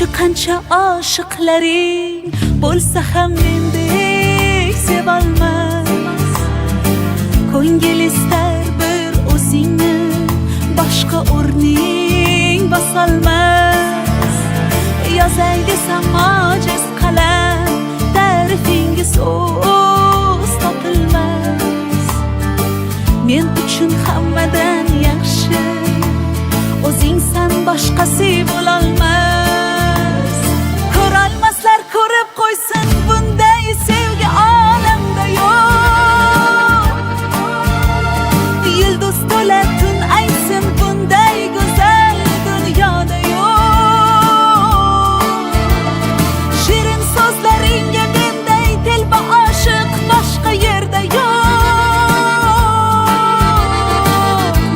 qancha oshiqlaring bo'lsa ham mendek sevolmas. Ko'ngil istar bir o'zingni, boshqa o'rning bosolmas. Yozay desam ojiz qalam, ta'rifinga so'z topilmas. Men uchun hammadan yaxshi o'zingsan, boshqasi bo'lolmas. Ko'rolmaslar ko'rib qo'ysin, bunday sevgi olamda yo'q. Yulduz to'la tun aytsin, bunday go'zal dunyoda yo'q. Shirin so'zlaringga menday telba oshiq boshqa yerda yo'q.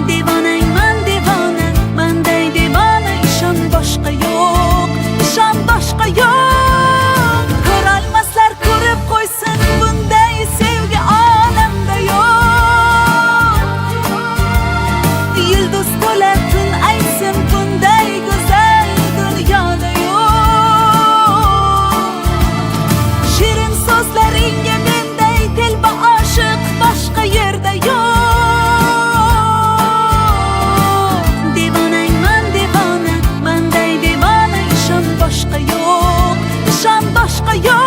Devonangman devona, manday devona, ishon boshqa yo'q, ishon boshqa yo'q. Ko'rolmaslar ko'rib qo'ysin, bunday sevgi olamda yo'q. Yulduz to'la tun aytsin, bunday go'zal dunyoda yo'q. Shirin so'zlaringga menday telba oshiq boshqa yerda yo'q. Devonangman devona, manday devona, ishon boshqa yo'q, ishon boshqa yo'q.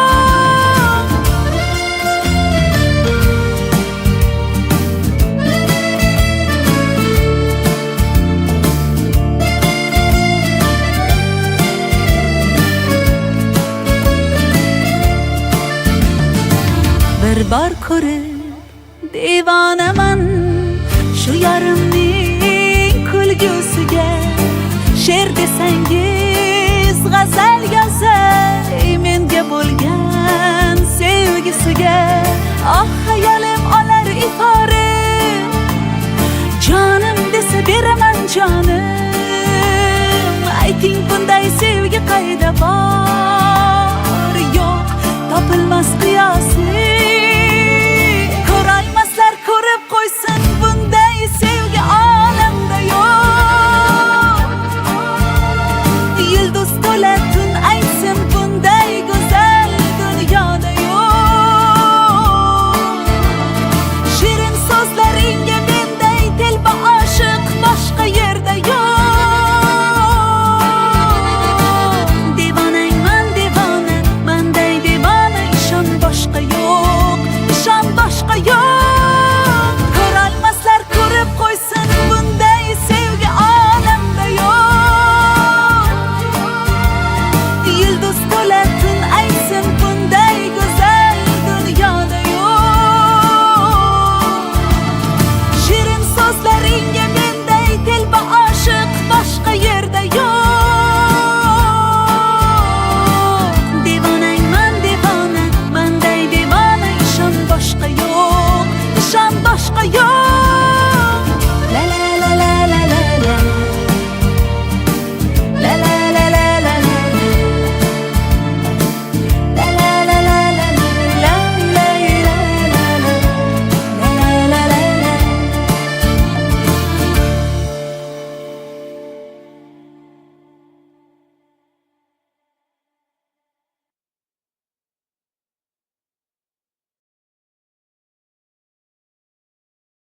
Bir bor ko'rib devonaman shu yarimning kulgusiga. She'r desangiz g'azal yozay menga bo'lgan sevgisiga. Oh hayolim olar ifori, jonim desa beraman jonim. Ayting bunday sevgi qayda bor?